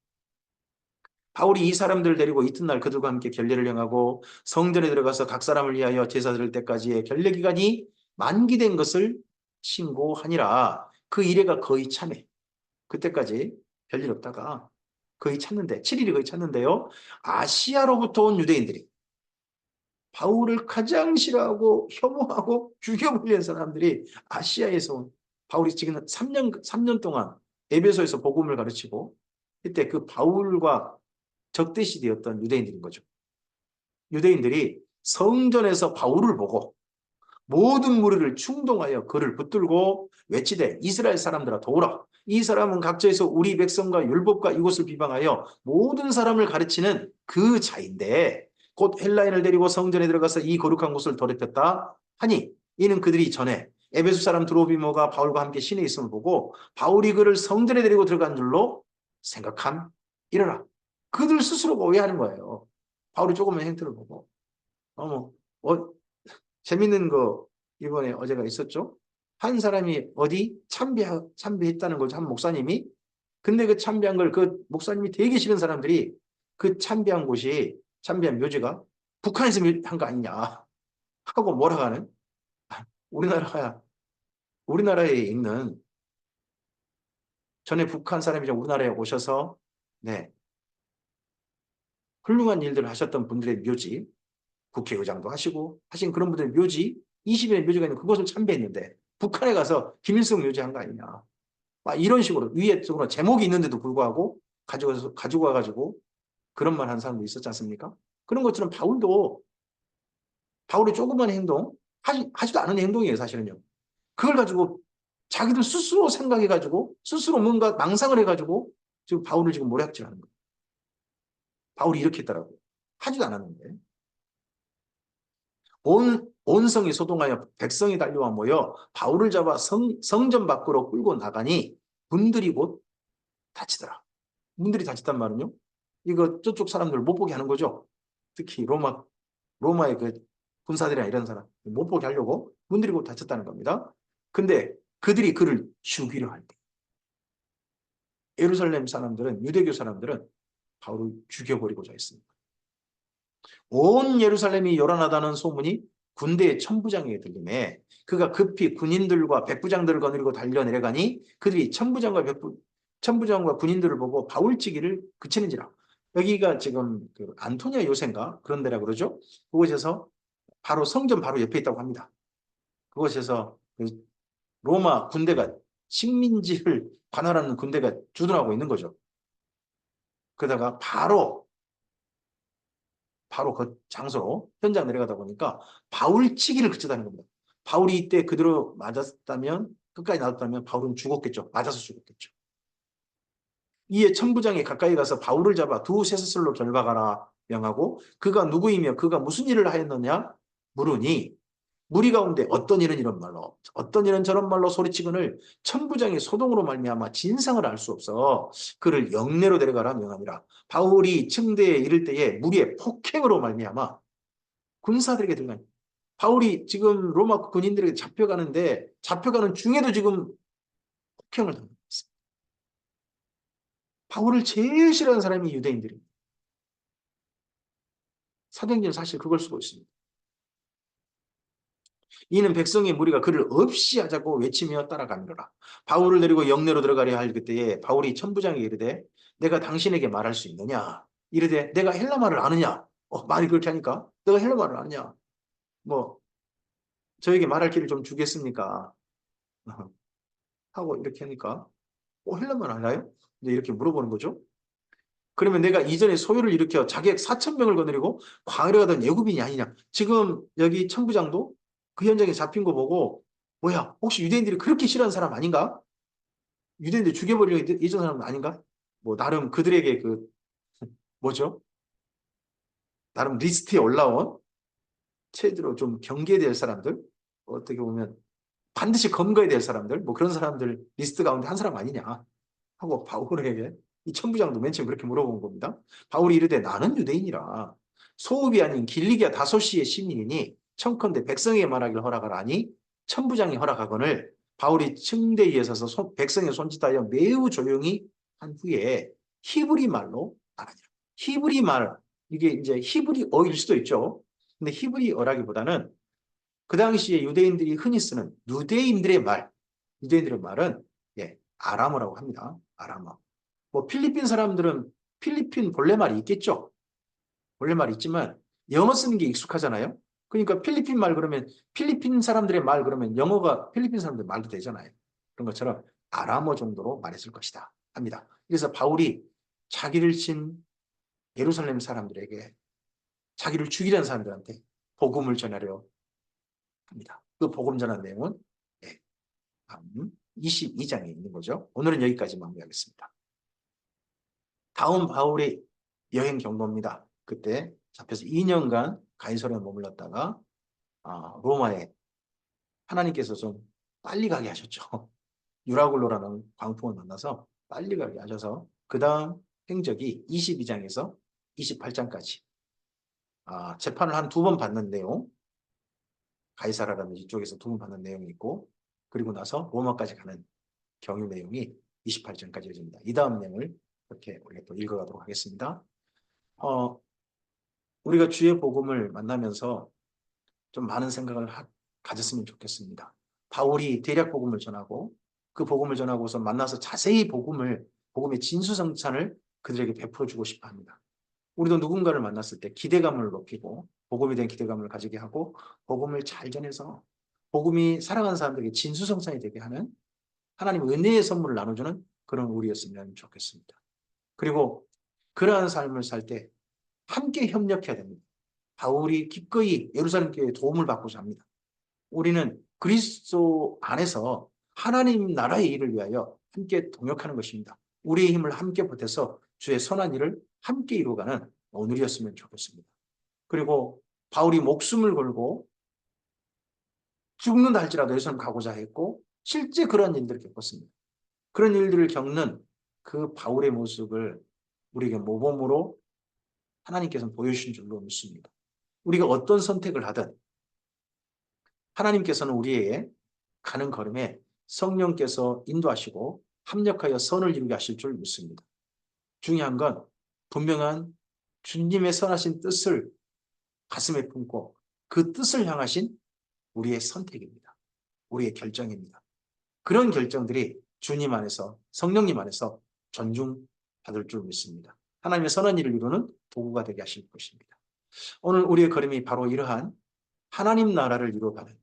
[SPEAKER 2] 바울이 이 사람들을 데리고 이튿날 그들과 함께 결례를 행하고 성전에 들어가서 각 사람을 위하여 제사 드릴 때까지의 결례 기간이 만기된 것을 신고하니라. 그 이래가 거의 참해. 그때까지 별일 없다가 거의 찾는데 7일이 거의 찾는데요. 아시아로부터 온 유대인들이 바울을 가장 싫어하고 혐오하고 죽여버리는 사람들이 아시아에서 온 바울이 지금 3년 동안 에베소에서 복음을 가르치고 이때 그 바울과 적대시 되었던 유대인들인 거죠. 유대인들이 성전에서 바울을 보고 모든 무리를 충동하여 그를 붙들고 외치되 이스라엘 사람들아 도우라. 이 사람은 각처에서 우리 백성과 율법과 이곳을 비방하여 모든 사람을 가르치는 그 자인데 곧 헬라인을 데리고 성전에 들어가서 이 거룩한 곳을 더럽혔다 하니 이는 그들이 전에 에베소 사람 드로비모가 바울과 함께 신에 있음을 보고 바울이 그를 성전에 데리고 들어간 줄로 생각함이러라. 그들 스스로가 오해하는 거예요. 바울이 조금만 행태를 보고 어머 재밌는 거 이번에 어제가 있었죠. 한 사람이 어디 참배했다는 거죠. 한 목사님이. 근데 그 참배한 걸 그 목사님이 되게 싫은 사람들이 그 참배한 곳이 참배한 묘지가 북한에서 한 거 아니냐 하고 몰아가는 우리나라에 있는 전에 북한 사람이 우리나라에 오셔서 네 훌륭한 일들을 하셨던 분들의 묘지 국회의장도 하시고 하신 그런 분들의 묘지 20일의 묘지가 있는 그곳을 참배했는데 북한에 가서 김일성 묘지 한 거 아니냐. 막 이런 식으로 위에 쪽으로 제목이 있는데도 불구하고 가지고 와가지고 그런 말 한 사람도 있었지 않습니까? 그런 것처럼 바울의 조그만 행동 하지도 않은 행동이에요 사실은요. 그걸 가지고 자기들 스스로 생각해가지고 스스로 뭔가 망상을 해가지고 지금 바울을 지금 모략질하는 거예요. 바울이 이렇게 했더라고요. 하지도 않았는데. 온 성이 소동하여 백성이 달려와 모여 바울을 잡아 성전 밖으로 끌고 나가니 분들이 곧 다치더라. 분들이 다쳤단 말은요. 이거 저쪽 사람들 못 보게 하는 거죠. 특히 로마의 그 군사들이나 이런 사람 못 보게 하려고 분들이 곧 다쳤다는 겁니다. 근데 그들이 그를 죽이려 할 때 예루살렘 사람들은 유대교 사람들은 바울을 죽여버리고자 했습니다. 온 예루살렘이 요란하다는 소문이 군대의 천부장에게 들리매 그가 급히 군인들과 백부장들을 거느리고 달려내려가니 그들이 천부장과 군인들을 보고 바울치기를 그치는지라. 여기가 지금 그 안토니아 요새인가 그런 데라 그러죠. 그곳에서 바로 성전 바로 옆에 있다고 합니다. 그곳에서 그 로마 군대가 식민지를 관할하는 군대가 주둔하고 있는 거죠. 그러다가 바로 그 장소로 현장 내려가다 보니까 바울치기를 그쳤다는 겁니다. 바울이 이때 그대로 맞았다면 끝까지 놔뒀다면 바울은 죽었겠죠. 맞아서 죽었겠죠. 이에 천부장이 가까이 가서 바울을 잡아 두 쇠사슬로 결박하라 명하고 그가 누구이며 그가 무슨 일을 하였느냐 물으니 무리 가운데 어떤 일은 이런 말로 어떤 일은 저런 말로 소리치거늘 천부장이 소동으로 말미암아 진상을 알 수 없어 그를 영내로 데려가라 명하니라. 바울이 층대에 이를 때에 무리의 폭행으로 말미암아 군사들에게 들어가니 바울이 지금 로마 군인들에게 잡혀가는 중에도 지금 폭행을 당하고 있습니다. 바울을 제일 싫어하는 사람이 유대인들입니다. 사도행전 사실 그걸 쓰고 있습니다. 이는 백성의 무리가 그를 없이 하자고 외치며 따라가니라. 바울을 데리고 영내로 들어가려 할 그때에 바울이 천부장에게 이르되 내가 당신에게 말할 수 있느냐? 이르되 내가 헬라말을 아느냐? 말이 그렇게 하니까 내가 헬라말을 아느냐? 뭐 저에게 말할 기회를 좀 주겠습니까? 하고 이렇게 하니까 헬라말 알아요? 이제 이렇게 물어보는 거죠. 그러면 내가 이전에 소요를 일으켜 자객 4,000명을 거느리고 광야로 가던 애굽인이 아니냐. 지금 여기 천부장도 그 현장에 잡힌 거 보고 뭐야 혹시 유대인들이 그렇게 싫어하는 사람 아닌가? 유대인들 죽여버리려고 예전 사람 아닌가? 뭐 나름 그들에게 그 뭐죠? 나름 리스트에 올라온 최대로 좀 경계해야 될 사람들 어떻게 보면 반드시 검거해야 될 사람들 뭐 그런 사람들 리스트 가운데 한 사람 아니냐 하고 바울에게 이 천부장도 맨 처음 그렇게 물어본 겁니다. 바울이 이르되 나는 유대인이라 소읍이 아닌 길리기아 다소시의 시민이니 청컨대 백성에게 말하기를 허락하라 하니 천부장이 허락하거늘 바울이 층대에 서서 백성의 손짓하여 매우 조용히 한 후에 히브리 말로 말하니라. 히브리 말, 이게 이제 히브리어일 수도 있죠. 근데 히브리어라기보다는 그 당시에 유대인들이 흔히 쓰는 유대인들의 말은 예, 아람어라고 합니다. 아람어. 뭐 필리핀 사람들은 필리핀 본래 말이 있겠죠. 본래 말이 있지만 영어 쓰는 게 익숙하잖아요. 그러니까 필리핀 말 그러면 필리핀 사람들의 말 그러면 영어가 필리핀 사람들 말도 되잖아요. 그런 것처럼 아람어 정도로 말했을 것이다 합니다. 그래서 바울이 자기를 친 예루살렘 사람들에게 자기를 죽이려는 사람들한테 복음을 전하려 합니다. 그 복음 전한 내용은 예, 22장에 있는 거죠. 오늘은 여기까지 마무리하겠습니다. 다음 바울의 여행 경로입니다. 그때 잡혀서 2년간 가이사랴에 머물렀다가 로마에 하나님께서 좀 빨리 가게 하셨죠. 유라굴로라는 광풍을 만나서 빨리 가게 하셔서 그 다음 행적이 22장에서 28장까지 재판을 한 2번 받는 내용, 가이사라라는 이쪽에서 2번 받는 내용이 있고 그리고 나서 로마까지 가는 경유 내용이 28장까지 이어집니다. 이 다음 내용을 이렇게 우리가 또 읽어가도록 하겠습니다. 우리가 주의 복음을 만나면서 좀 많은 생각을 가졌으면 좋겠습니다. 바울이 대략 복음을 전하고 그 복음을 전하고서 만나서 자세히 복음의 진수성찬을 그들에게 베풀어주고 싶어 합니다. 우리도 누군가를 만났을 때 기대감을 높이고 복음에 대한 기대감을 가지게 하고 복음을 잘 전해서 복음이 살아가는 사람들에게 진수성찬이 되게 하는 하나님의 은혜의 선물을 나눠주는 그런 우리였으면 좋겠습니다. 그리고 그러한 삶을 살 때 함께 협력해야 됩니다. 바울이 기꺼이 예루살렘 교회에 도움을 받고자 합니다. 우리는 그리스도 안에서 하나님 나라의 일을 위하여 함께 동역하는 것입니다. 우리의 힘을 함께 보태서 주의 선한 일을 함께 이루어가는 오늘이었으면 좋겠습니다. 그리고 바울이 목숨을 걸고 죽는다 할지라도 예루살렘 가고자 했고 실제 그런 일들을 겪었습니다. 그런 일들을 겪는 그 바울의 모습을 우리에게 모범으로 하나님께서는 보여주신 줄로 믿습니다. 우리가 어떤 선택을 하든 하나님께서는 우리에게 가는 걸음에 성령께서 인도하시고 합력하여 선을 이루게 하실 줄 믿습니다. 중요한 건 분명한 주님의 선하신 뜻을 가슴에 품고 그 뜻을 향하신 우리의 선택입니다. 우리의 결정입니다. 그런 결정들이 주님 안에서 성령님 안에서 존중받을 줄 믿습니다. 하나님의 선한 일을 이루는 도구가 되게 하실 것입니다. 오늘 우리의 걸음이 바로 이러한 하나님 나라를 이루어가는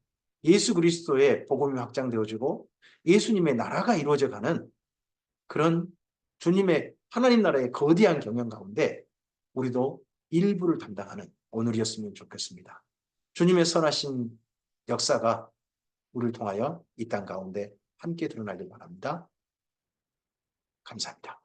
[SPEAKER 2] 예수 그리스도의 복음이 확장되어지고 예수님의 나라가 이루어져가는 그런 주님의 하나님 나라의 거대한 경영 가운데 우리도 일부를 담당하는 오늘이었으면 좋겠습니다. 주님의 선하신 역사가 우리를 통하여 이 땅 가운데 함께 드러나길 바랍니다. 감사합니다.